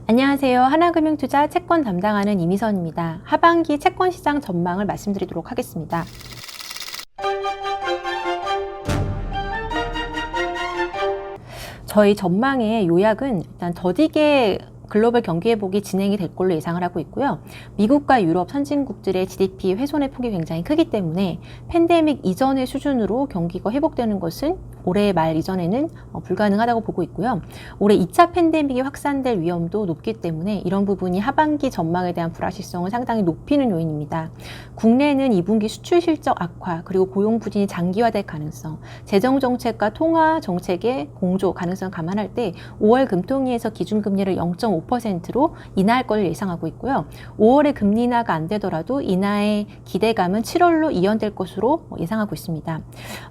안녕하세요. 하나금융투자 채권 담당하는 이미선입니다. 하반기 채권 시장 전망을 말씀드리도록 하겠습니다. 저희 전망의 요약은 일단 더디게 글로벌 경기 회복이 진행이 될 걸로 예상을 하고 있고요. 미국과 유럽 선진국들의 GDP 훼손의 폭이 굉장히 크기 때문에 팬데믹 이전의 수준으로 경기가 회복되는 것은 올해 말 이전에는 불가능하다고 보고 있고요. 올해 2차 팬데믹이 확산될 위험도 높기 때문에 이런 부분이 하반기 전망에 대한 불확실성을 상당히 높이는 요인입니다. 국내는 2분기 수출 실적 악화, 그리고 고용 부진이 장기화될 가능성, 재정 정책과 통화 정책의 공조 가능성 감안할 때 5월 금통위에서 기준금리를 0.5%로 인하할 걸 예상하고 있고요. 5월에 금리 인하가 안 되더라도 인하의 기대감은 7월로 이연될 것으로 예상하고 있습니다.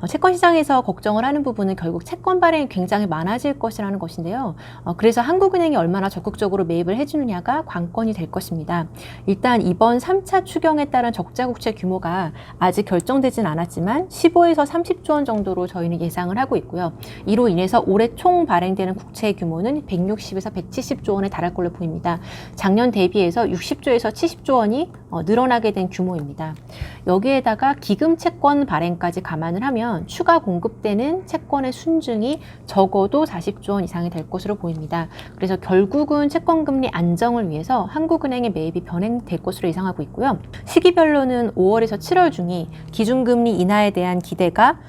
채권 시장에서 걱정을 하는 부분은 결국 채권 발행이 굉장히 많아질 것이라는 것인데요. 그래서 한국은행이 얼마나 적극적으로 매입을 해주느냐가 관건이 될 것입니다. 일단 이번 3차 추경에 따른 적자 국채 규모가 아직 결정되진 않았지만 15에서 30조 원 정도로 저희는 예상을 하고 있고요. 이로 인해서 올해 총 발행되는 국채 규모는 160에서 170조 원에 달할 걸로 보입니다. 작년 대비해서 60조에서 70조 원이 늘어나게 된 규모입니다. 여기에다가 기금 채권 발행까지 감안을 하면 추가 공급되는 채권의 순증이 적어도 40조 원 이상이 될 것으로 보입니다. 그래서 결국은 채권금리 안정을 위해서 한국은행의 매입이 변행될 것으로 예상하고 있고요. 시기별로는 5월에서 7월 중이 기준금리 인하에 대한 기대가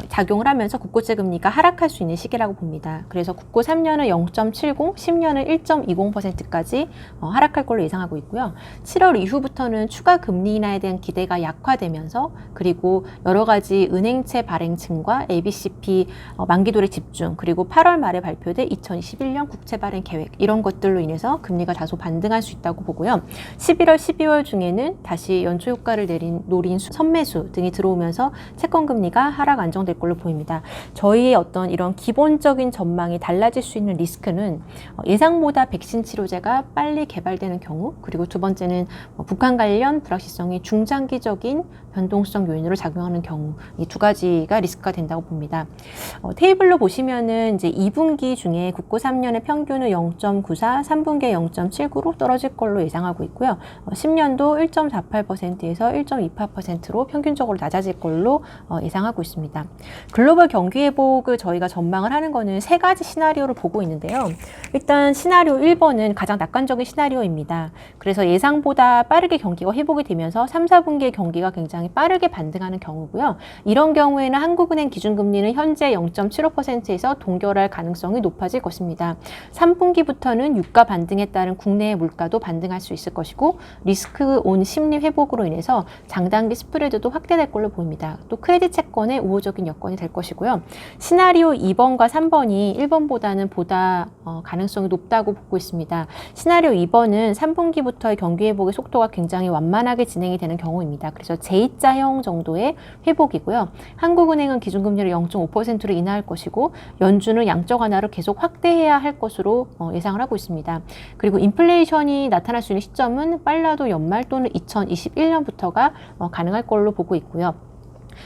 작용을 하면서 국고채 금리가 하락할 수 있는 시기라고 봅니다. 그래서 국고 3년은 0.70, 10년은 1.20%까지 하락할 걸로 예상하고 있고요. 7월 이후부터는 추가 금리 인하에 대한 기대가 약화되면서 그리고 여러 가지 은행채 발행층과 ABCP 만기도의 집중, 그리고 8월 말에 발표될 2021년 국채 발행 계획, 이런 것들로 인해서 금리가 다소 반등할 수 있다고 보고요. 11월, 12월 중에는 다시 연초 효과를 노린 선매수 등이 들어오면서 채권 금리가 하락 안정될 걸로 보입니다. 저희의 어떤 이런 기본적인 전망이 달라질 수 있는 리스크는 예상보다 백신 치료제가 빨리 개발되는 경우, 그리고 두 번째는 북한 관련 불확실성이 중장기적인 변동성 요인으로 작용하는 경우, 이 두 가지가 리스크가 된다고 봅니다. 테이블로 보시면은 이제 2분기 중에 국고 3년의 평균은 0.94, 3분기에 0.79로 떨어질 걸로 예상하고 있고요. 10년도 1.48%에서 1.28%로 평균적으로 낮아질 걸로 예상하고 있습니다. 글로벌 경기 회복을 저희가 전망을 하는 거는 세 가지 시나리오를 보고 있는데요. 일단 시나리오 1번은 가장 낙관적인 시나리오입니다. 그래서 예상보다 빠르게 경기가 회복이 되면서 3, 4분기의 경기가 굉장히 빠르게 반등하는 경우고요. 이런 경우에는 한국은행 기준금리는 현재 0.75%에서 동결할 가능성이 높아질 것입니다. 3분기부터는 유가 반등에 따른 국내의 물가도 반등할 수 있을 것이고, 리스크 온 심리 회복으로 인해서 장단기 스프레드도 확대될 걸로 보입니다. 또 크레딧 채권의 우호적인 여건이 될 것이고요. 시나리오 2번과 3번이 1번보다는 보다 가능성이 높다고 보고 있습니다. 시나리오 2번은 3분기부터의 경기 회복의 속도가 굉장히 완만하게 진행이 되는 경우입니다. 그래서 J자형 정도의 회복이고요. 한국은행은 기준금리를 0.5%로 인하할 것이고, 연준은 양적 완화를 계속 확대해야 할 것으로 예상을 하고 있습니다. 그리고 인플레이션이 나타날 수 있는 시점은 빨라도 연말 또는 2021년부터가 가능할 걸로 보고 있고요.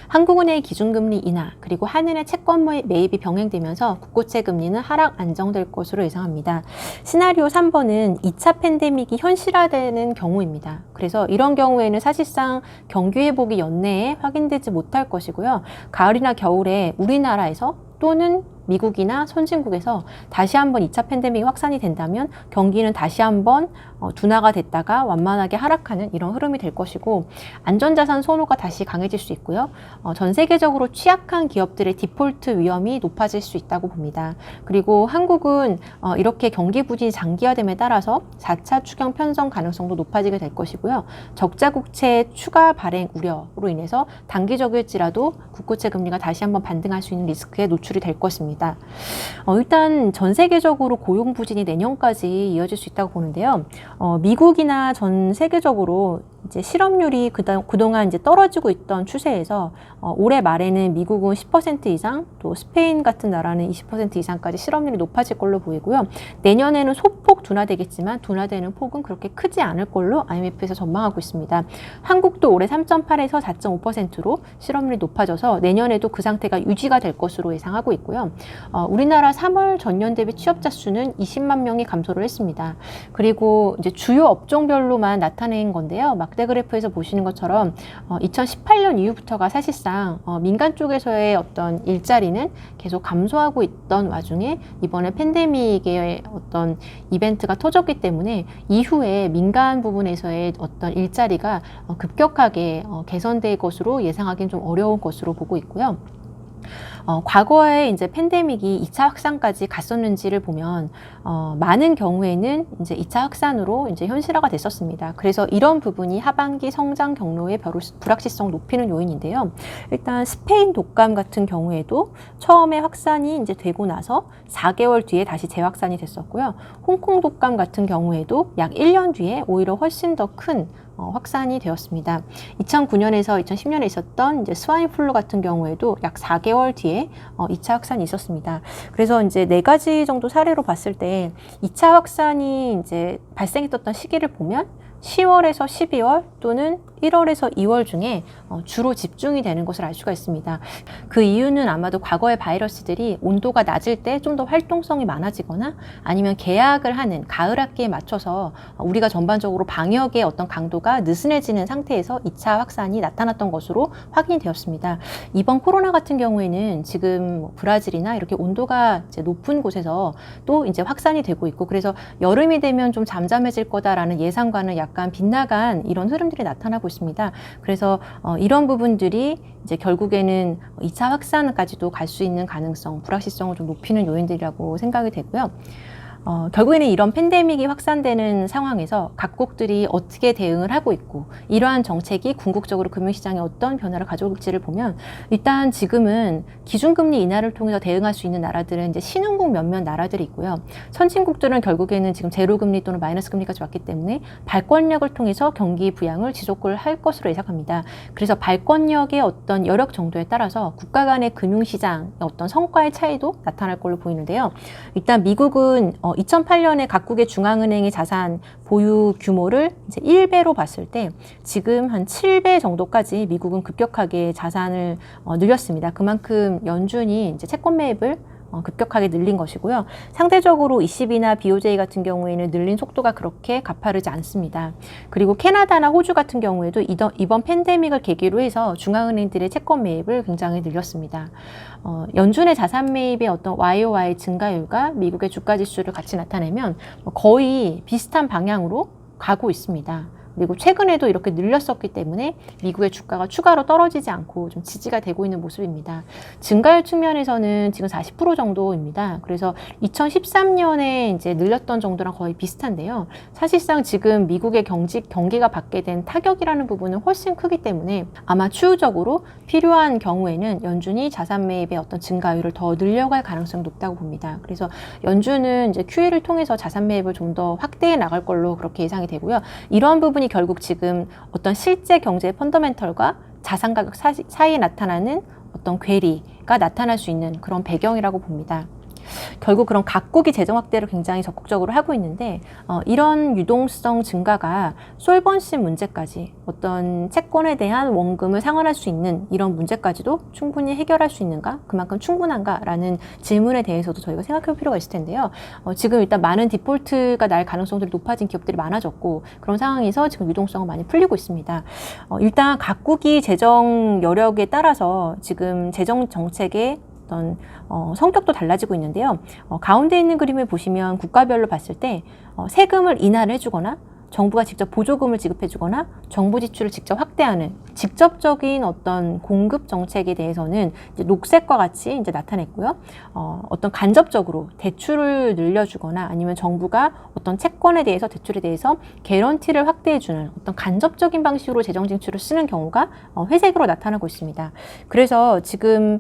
한국은행의 기준금리 인하, 그리고 한은의 채권 매입이 병행되면서 국고채 금리는 하락 안정될 것으로 예상합니다. 시나리오 3번은 2차 팬데믹이 현실화되는 경우입니다. 그래서 이런 경우에는 사실상 경기 회복이 연내에 확인되지 못할 것이고요. 가을이나 겨울에 우리나라에서 또는 미국이나 선진국에서 다시 한번 2차 팬데믹이 확산이 된다면 경기는 다시 한번 둔화가 됐다가 완만하게 하락하는 이런 흐름이 될 것이고, 안전자산 선호가 다시 강해질 수 있고요. 전 세계적으로 취약한 기업들의 디폴트 위험이 높아질 수 있다고 봅니다. 그리고 한국은 이렇게 경기 부진이 장기화됨에 따라서 4차 추경 편성 가능성도 높아지게 될 것이고요. 적자 국채 추가 발행 우려로 인해서 단기적일지라도 국고채 금리가 다시 한번 반등할 수 있는 리스크에 노출이 될 것입니다. 일단 전 세계적으로 고용 부진이 내년까지 이어질 수 있다고 보는데요. 미국이나 전 세계적으로 이제 실업률이 그동안 이제 떨어지고 있던 추세에서 올해 말에는 미국은 10% 이상, 또 스페인 같은 나라는 20% 이상까지 실업률이 높아질 걸로 보이고요. 내년에는 소폭 둔화되겠지만 둔화되는 폭은 그렇게 크지 않을 걸로 IMF에서 전망하고 있습니다. 한국도 올해 3.8에서 4.5%로 실업률이 높아져서 내년에도 그 상태가 유지가 될 것으로 예상하고 있고요. 우리나라 3월 전년 대비 취업자 수는 20만 명이 감소를 했습니다. 그리고 이제 주요 업종별로만 나타낸 건데요. 막대 그래프에서 보시는 것처럼 2018년 이후부터가 사실상 민간 쪽에서의 어떤 일자리는 계속 감소하고 있던 와중에 이번에 팬데믹의 어떤 이벤트가 터졌기 때문에 이후에 민간 부분에서의 어떤 일자리가 급격하게 개선될 것으로 예상하기는 좀 어려운 것으로 보고 있고요. 과거에 이제 팬데믹이 2차 확산까지 갔었는지를 보면 많은 경우에는 이제 2차 확산으로 이제 현실화가 됐었습니다. 그래서 이런 부분이 하반기 성장 경로의 불확실성 높이는 요인인데요. 일단 스페인 독감 같은 경우에도 처음에 확산이 이제 되고 나서 4개월 뒤에 다시 재확산이 됐었고요. 홍콩 독감 같은 경우에도 약 1년 뒤에 오히려 훨씬 더 큰 확산이 되었습니다. 2009년에서 2010년에 있었던 이제 스와인플루 같은 경우에도 약 4개월 뒤에 2차 확산이 있었습니다. 그래서 이제 4가지 정도 사례로 봤을 때 2차 확산이 이제 발생했던 시기를 보면 10월에서 12월 또는 1월에서 2월 중에 주로 집중이 되는 것을 알 수가 있습니다. 그 이유는 아마도 과거의 바이러스들이 온도가 낮을 때 좀 더 활동성이 많아지거나 아니면 개학을 하는 가을 학기에 맞춰서 우리가 전반적으로 방역의 어떤 강도가 느슨해지는 상태에서 2차 확산이 나타났던 것으로 확인이 되었습니다. 이번 코로나 같은 경우에는 지금 브라질이나 이렇게 온도가 이제 높은 곳에서 또 이제 확산이 되고 있고 그래서 여름이 되면 좀 잠잠해질 거다라는 예상과는 약간 빗나간 이런 흐름들이 나타나고 있습니다. 그래서 이런 부분들이 이제 결국에는 2차 확산까지도 갈 수 있는 가능성, 불확실성을 좀 높이는 요인들이라고 생각이 되고요. 결국에는 이런 팬데믹이 확산되는 상황에서 각국들이 어떻게 대응을 하고 있고 이러한 정책이 궁극적으로 금융시장에 어떤 변화를 가져올지를 보면 일단 지금은 기준금리 인하를 통해서 대응할 수 있는 나라들은 이제 신흥국 몇몇 나라들이 있고요. 선진국들은 결국에는 지금 제로금리 또는 마이너스 금리까지 왔기 때문에 발권력을 통해서 경기 부양을 지속을 할 것으로 예상합니다. 그래서 발권력의 어떤 여력 정도에 따라서 국가 간의 금융시장의 어떤 성과의 차이도 나타날 걸로 보이는데요. 일단 미국은 2008년에 각국의 중앙은행의 자산 보유 규모를 이제 1배로 봤을 때 지금 한 7배 정도까지 미국은 급격하게 자산을 늘렸습니다. 그만큼 연준이 이제 채권 매입을 급격하게 늘린 것이고요. 상대적으로 ECB나 BOJ 같은 경우에는 늘린 속도가 그렇게 가파르지 않습니다. 그리고 캐나다나 호주 같은 경우에도 이번 팬데믹을 계기로 해서 중앙은행들의 채권 매입을 굉장히 늘렸습니다. 연준의 자산 매입의 어떤 YOY 증가율과 미국의 주가 지수를 같이 나타내면 거의 비슷한 방향으로 가고 있습니다. 그리고 최근에도 이렇게 늘렸었기 때문에 미국의 주가가 추가로 떨어지지 않고 좀 지지가 되고 있는 모습입니다. 증가율 측면에서는 지금 40% 정도입니다. 그래서 2013년에 이제 늘렸던 정도랑 거의 비슷한데요. 사실상 지금 미국의 경기가 받게 된 타격이라는 부분은 훨씬 크기 때문에 아마 추후적으로 필요한 경우에는 연준이 자산 매입의 어떤 증가율을 더 늘려갈 가능성이 높다고 봅니다. 그래서 연준은 이제 QE를 통해서 자산 매입을 좀 더 확대해 나갈 걸로 그렇게 예상이 되고요. 이러한 부분이 결국 지금 어떤 실제 경제의 펀더멘털과 자산 가격 사이에 나타나는 어떤 괴리가 나타날 수 있는 그런 배경이라고 봅니다. 결국 그런 각국이 재정 확대를 굉장히 적극적으로 하고 있는데 이런 유동성 증가가 솔번시 문제까지 어떤 채권에 대한 원금을 상환할 수 있는 이런 문제까지도 충분히 해결할 수 있는가? 그만큼 충분한가라는 질문에 대해서도 저희가 생각할 필요가 있을 텐데요. 지금 일단 많은 디폴트가 날 가능성들이 높아진 기업들이 많아졌고 그런 상황에서 지금 유동성은 많이 풀리고 있습니다. 일단 각국이 재정 여력에 따라서 지금 재정 정책의 어떤 성격도 달라지고 있는데요. 가운데 있는 그림을 보시면 국가별로 봤을 때 세금을 인하를 해주거나 정부가 직접 보조금을 지급해주거나 정부 지출을 직접 확대하는 직접적인 어떤 공급 정책에 대해서는 이제 녹색과 같이 이제 나타냈고요. 어떤 간접적으로 대출을 늘려주거나 아니면 정부가 어떤 채권에 대해서 대출에 대해서 개런티를 확대해주는 어떤 간접적인 방식으로 재정 진출을 쓰는 경우가 회색으로 나타나고 있습니다. 그래서 지금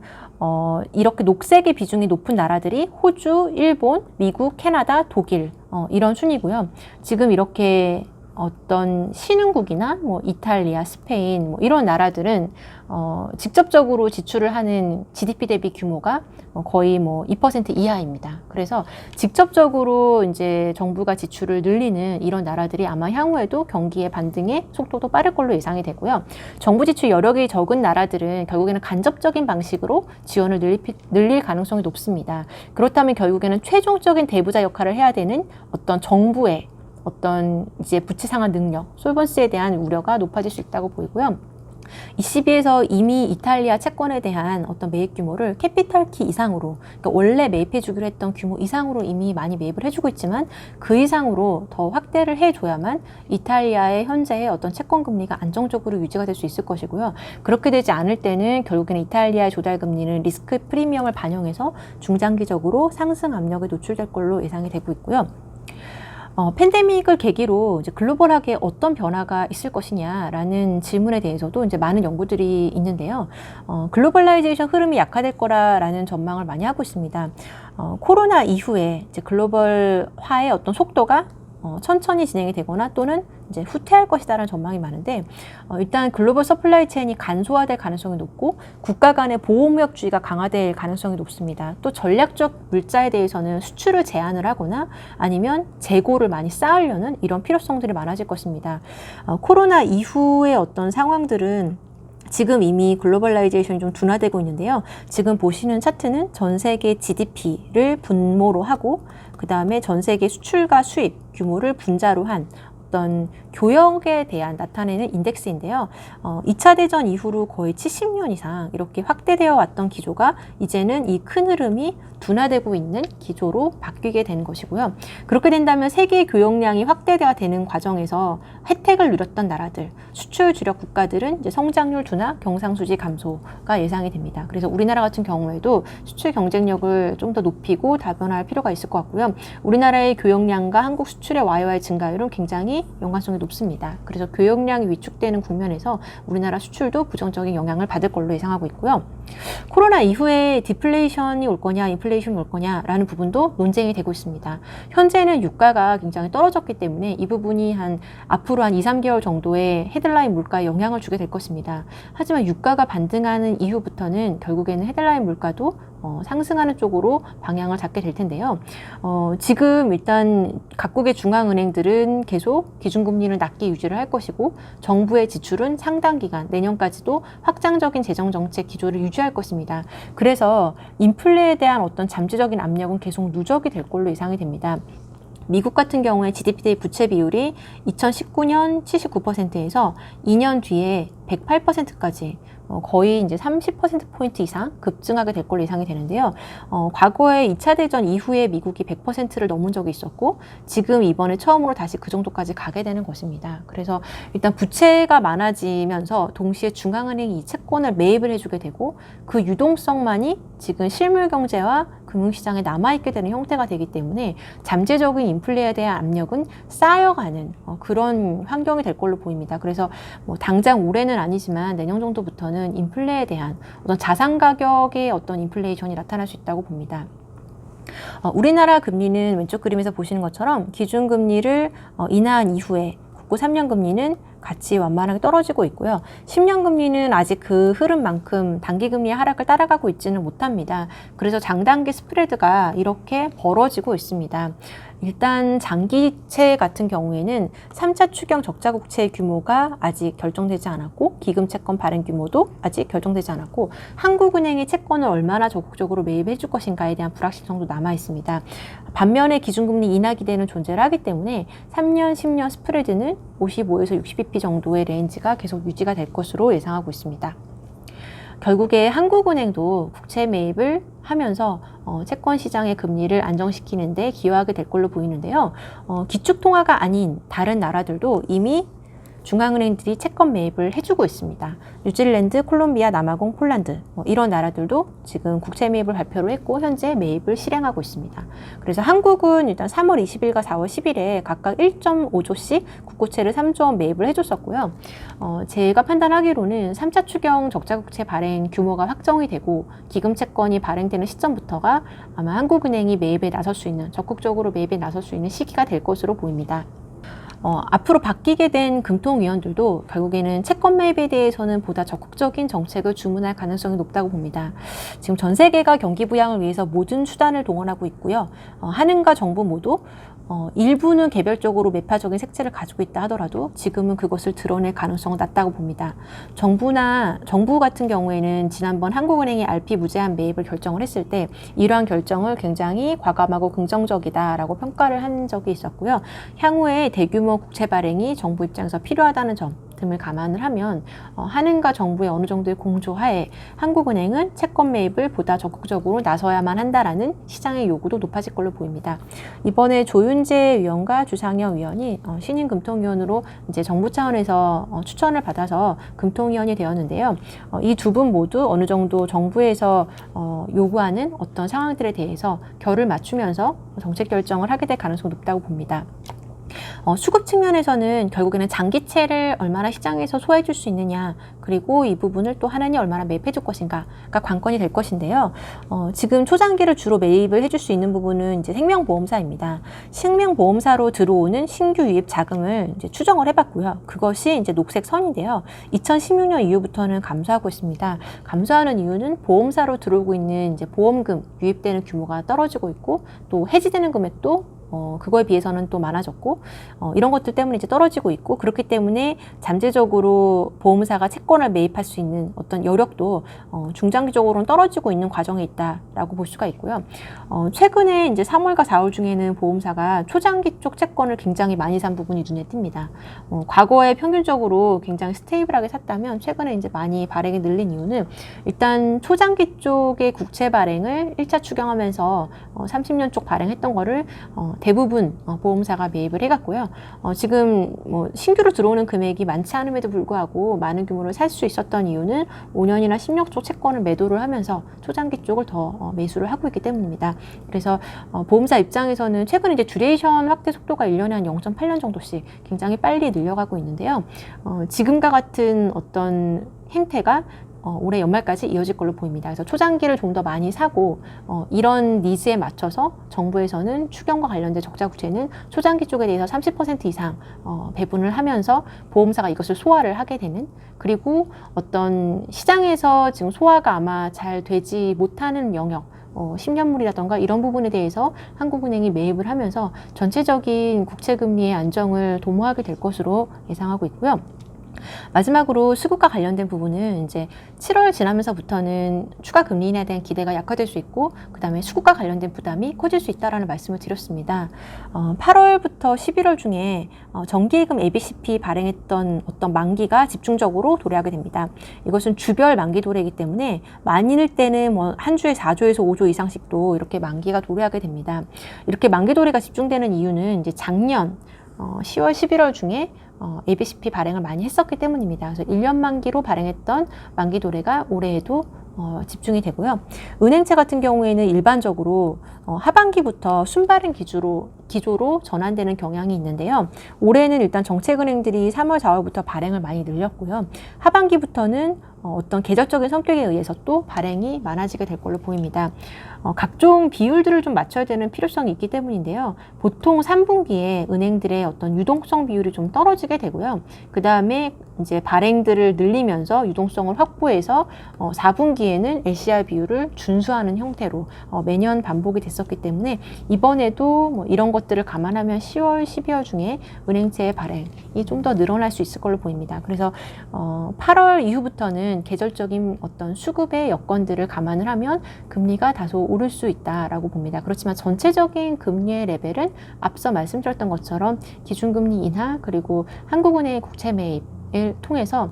이렇게 녹색의 비중이 높은 나라들이 호주, 일본, 미국, 캐나다, 독일 이런 순이고요. 지금 이렇게 어떤 신흥국이나 뭐 이탈리아, 스페인 뭐 이런 나라들은 직접적으로 지출을 하는 GDP 대비 규모가 거의 뭐 2% 이하입니다. 그래서 직접적으로 이제 정부가 지출을 늘리는 이런 나라들이 아마 향후에도 경기의 반등의 속도도 빠를 걸로 예상이 되고요. 정부 지출 여력이 적은 나라들은 결국에는 간접적인 방식으로 지원을 늘릴 가능성이 높습니다. 그렇다면 결국에는 최종적인 대부자 역할을 해야 되는 어떤 정부의 어떤 이제 부채 상환 능력, 솔번스에 대한 우려가 높아질 수 있다고 보이고요. ECB에서 이미 이탈리아 채권에 대한 어떤 매입 규모를 캐피탈 키 이상으로, 그러니까 원래 매입해 주기로 했던 규모 이상으로 이미 많이 매입을 해주고 있지만 그 이상으로 더 확대를 해줘야만 이탈리아의 현재의 어떤 채권 금리가 안정적으로 유지가 될 수 있을 것이고요. 그렇게 되지 않을 때는 결국에는 이탈리아의 조달 금리는 리스크 프리미엄을 반영해서 중장기적으로 상승 압력에 노출될 걸로 예상이 되고 있고요. 팬데믹을 계기로 이제 글로벌하게 어떤 변화가 있을 것이냐라는 질문에 대해서도 이제 많은 연구들이 있는데요. 글로벌라이제이션 흐름이 약화될 거라는 전망을 많이 하고 있습니다. 코로나 이후에 이제 글로벌화의 어떤 속도가 천천히 진행이 되거나 또는 이제 후퇴할 것이다라는 전망이 많은데 일단 글로벌 서플라이 체인이 간소화될 가능성이 높고 국가 간의 보호무역주의가 강화될 가능성이 높습니다. 또 전략적 물자에 대해서는 수출을 제한을 하거나 아니면 재고를 많이 쌓으려는 이런 필요성들이 많아질 것입니다. 코로나 이후의 어떤 상황들은 지금 이미 글로벌라이제이션이 좀 둔화되고 있는데요. 지금 보시는 차트는 전 세계 GDP를 분모로 하고 그 다음에 전 세계 수출과 수입 규모를 분자로 한 어떤 교역에 대한 나타내는 인덱스인데요. 2차 대전 이후로 거의 70년 이상 이렇게 확대되어 왔던 기조가 이제는 이 큰 흐름이 둔화되고 있는 기조로 바뀌게 되는 것이고요. 그렇게 된다면 세계 교역량이 확대가 되는 과정에서 혜택을 누렸던 나라들, 수출 주력 국가들은 이제 성장률 둔화, 경상수지 감소가 예상이 됩니다. 그래서 우리나라 같은 경우에도 수출 경쟁력을 좀 더 높이고 다변화할 필요가 있을 것 같고요. 우리나라의 교역량과 한국 수출의 YOY 증가율은 굉장히 연관성이 높습니다. 그래서 교역량이 위축되는 국면에서 우리나라 수출도 부정적인 영향을 받을 걸로 예상하고 있고요. 코로나 이후에 디플레이션이 올 거냐, 인플레이션이 올 거냐라는 부분도 논쟁이 되고 있습니다. 현재는 유가가 굉장히 떨어졌기 때문에 이 부분이 앞으로 한 2, 3개월 정도의 헤드라인 물가에 영향을 주게 될 것입니다. 하지만 유가가 반등하는 이후부터는 결국에는 헤드라인 물가도 상승하는 쪽으로 방향을 잡게 될 텐데요. 지금 일단 각국의 중앙은행들은 계속 기준금리를 낮게 유지를 할 것이고 정부의 지출은 상당 기간 내년까지도 확장적인 재정정책 기조를 유지할 것입니다. 그래서 인플레에 대한 어떤 잠재적인 압력은 계속 누적이 될 걸로 예상이 됩니다. 미국 같은 경우에 GDP 대 부채 비율이 2019년 79%에서 2년 뒤에 108%까지 거의 이제 30%포인트 이상 급증하게 될 걸로 예상이 되는데요. 과거에 2차 대전 이후에 미국이 100%를 넘은 적이 있었고 지금 이번에 처음으로 다시 그 정도까지 가게 되는 것입니다. 그래서 일단 부채가 많아지면서 동시에 중앙은행이 이 채권을 매입을 해주게 되고 그 유동성만이 지금 실물 경제와 금융시장에 남아있게 되는 형태가 되기 때문에 잠재적인 인플레에 대한 압력은 쌓여가는 그런 환경이 될 걸로 보입니다. 그래서 뭐 당장 올해는 아니지만 내년 정도부터는 인플레에 대한 어떤 자산 가격의 어떤 인플레이션이 나타날 수 있다고 봅니다. 우리나라 금리는 왼쪽 그림에서 보시는 것처럼 기준금리를 인하한 이후에 국고 3년 금리는 같이 완만하게 떨어지고 있고요. 10년 금리는 아직 그 흐름만큼 단기 금리의 하락을 따라가고 있지는 못합니다. 그래서 장단기 스프레드가 이렇게 벌어지고 있습니다. 일단 장기채 같은 경우에는 3차 추경 적자 국채 규모가 아직 결정되지 않았고 기금 채권 발행 규모도 아직 결정되지 않았고 한국은행이 채권을 얼마나 적극적으로 매입해 줄 것인가에 대한 불확실성도 남아 있습니다. 반면에 기준금리 인하 기대는 존재를 하기 때문에 3년, 10년 스프레드는 55에서 60bp 정도의 레인지가 계속 유지가 될 것으로 예상하고 있습니다. 결국에 한국은행도 국채 매입을 하면서 채권 시장의 금리를 안정시키는 데 기여하게 될 걸로 보이는데요. 기축통화가 아닌 다른 나라들도 이미 중앙은행들이 채권 매입을 해주고 있습니다. 뉴질랜드, 콜롬비아, 남아공, 폴란드 이런 나라들도 지금 국채 매입을 발표를 했고 현재 매입을 실행하고 있습니다. 그래서 한국은 일단 3월 20일과 4월 10일에 각각 1.5조씩 국고채를 3조 원 매입을 해줬었고요. 제가 판단하기로는 3차 추경 적자국채 발행 규모가 확정이 되고 기금채권이 발행되는 시점부터가 아마 한국은행이 매입에 나설 수 있는 적극적으로 매입에 나설 수 있는 시기가 될 것으로 보입니다. 앞으로 바뀌게 된 금통위원들도 결국에는 채권 매입에 대해서는 보다 적극적인 정책을 주문할 가능성이 높다고 봅니다. 지금 전 세계가 경기 부양을 위해서 모든 수단을 동원하고 있고요. 한은과 정부 모두 일부는 개별적으로 매파적인 색채를 가지고 있다 하더라도 지금은 그것을 드러낼 가능성은 낮다고 봅니다. 정부 같은 경우에는 지난번 한국은행이 RP 무제한 매입을 결정을 했을 때 이러한 결정을 굉장히 과감하고 긍정적이다라고 평가를 한 적이 있었고요. 향후에 대규모 국채 발행이 정부 입장에서 필요하다는 점 등을 감안을 하면 한은과 정부의 어느 정도의 공조하에 한국은행은 채권 매입을 보다 적극적으로 나서야만 한다라는 시장의 요구도 높아질 걸로 보입니다. 이번에 조윤재 위원과 주상현 위원이 신임 금통위원으로 이제 정부 차원에서 추천을 받아서 금통위원이 되었는데요. 이 두 분 모두 어느 정도 정부에서 요구하는 어떤 상황들에 대해서 결을 맞추면서 정책 결정을 하게 될 가능성이 높다고 봅니다. 수급 측면에서는 결국에는 장기채를 얼마나 시장에서 소화해 줄 수 있느냐, 그리고 이 부분을 또 하나니 얼마나 매입해 줄 것인가가 관건이 될 것인데요. 지금 초장기를 주로 매입을 해줄 수 있는 부분은 이제 생명보험사입니다. 생명보험사로 들어오는 신규 유입 자금을 이제 추정을 해봤고요. 그것이 이제 녹색 선인데요. 2016년 이후부터는 감소하고 있습니다. 감소하는 이유는 보험사로 들어오고 있는 이제 보험금 유입되는 규모가 떨어지고 있고, 또 해지되는 금액도 그거에 비해서는 또 많아졌고, 이런 것들 때문에 이제 떨어지고 있고, 그렇기 때문에 잠재적으로 보험사가 채권을 매입할 수 있는 어떤 여력도 중장기적으로는 떨어지고 있는 과정에 있다라고 볼 수가 있고요. 최근에 이제 3월과 4월 중에는 보험사가 초장기 쪽 채권을 굉장히 많이 산 부분이 눈에 띕니다. 과거에 평균적으로 굉장히 스테이블하게 샀다면 최근에 이제 많이 발행이 늘린 이유는 일단 초장기 쪽의 국채 발행을 1차 추경하면서 30년 쪽 발행했던 거를 대부분 보험사가 매입을 해갔고요. 지금 신규로 들어오는 금액이 많지 않음에도 불구하고 많은 규모를 살 수 있었던 이유는 5년이나 10년 쪽 채권을 매도를 하면서 초장기 쪽을 더 매수를 하고 있기 때문입니다. 그래서 보험사 입장에서는 최근 이제 듀레이션 확대 속도가 1년에 한 0.8년 정도씩 굉장히 빨리 늘려가고 있는데요. 지금과 같은 어떤 행태가 올해 연말까지 이어질 걸로 보입니다. 그래서 초장기를 좀 더 많이 사고 이런 니즈에 맞춰서 정부에서는 추경과 관련된 적자 국채는 초장기 쪽에 대해서 30% 이상 배분을 하면서 보험사가 이것을 소화를 하게 되는, 그리고 어떤 시장에서 지금 소화가 아마 잘 되지 못하는 영역, 10년물이라던가 이런 부분에 대해서 한국은행이 매입을 하면서 전체적인 국채금리의 안정을 도모하게 될 것으로 예상하고 있고요. 마지막으로 수급과 관련된 부분은 이제 7월 지나면서부터는 추가 금리 인하에 대한 기대가 약화될 수 있고, 그 다음에 수급과 관련된 부담이 커질 수 있다라는 말씀을 드렸습니다. 8월부터 11월 중에 정기예금 ABCP 발행했던 어떤 만기가 집중적으로 도래하게 됩니다. 이것은 주별 만기 도래이기 때문에 많을 때는 한 주에 4조에서 5조 이상씩도 이렇게 만기가 도래하게 됩니다. 이렇게 만기 도래가 집중되는 이유는 이제 작년 10월, 11월 중에 ABCP 발행을 많이 했었기 때문입니다. 그래서 1년 만기로 발행했던 만기 도래가 올해에도 집중이 되고요. 은행채 같은 경우에는 일반적으로 하반기부터 순발행 기조로 전환되는 경향이 있는데요. 올해는 일단 정책은행들이 3월, 4월부터 발행을 많이 늘렸고요. 하반기부터는 어떤 계절적인 성격에 의해서 또 발행이 많아지게 될 걸로 보입니다. 각종 비율들을 좀 맞춰야 되는 필요성이 있기 때문인데요. 보통 3분기에 은행들의 어떤 유동성 비율이 좀 떨어지게 되고요. 그 다음에 이제 발행들을 늘리면서 유동성을 확보해서 4분기에는 LCR 비율을 준수하는 형태로 매년 반복이 됐었기 때문에 이번에도 이런 것들을 감안하면 10월, 12월 중에 은행채의 발행이 좀 더 늘어날 수 있을 걸로 보입니다. 그래서 8월 이후부터는 계절적인 어떤 수급의 여건들을 감안을 하면 금리가 다소 오를 수 있다라고 봅니다. 그렇지만 전체적인 금리의 레벨은 앞서 말씀드렸던 것처럼 기준금리 인하, 그리고 한국은행의 국채 매입을 통해서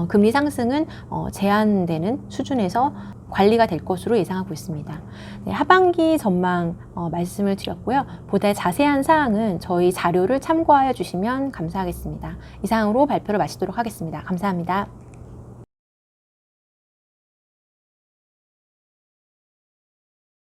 금리 상승은 제한되는 수준에서 관리가 될 것으로 예상하고 있습니다. 네, 하반기 전망 말씀을 드렸고요. 보다 자세한 사항은 저희 자료를 참고하여 주시면 감사하겠습니다. 이상으로 발표를 마치도록 하겠습니다. 감사합니다.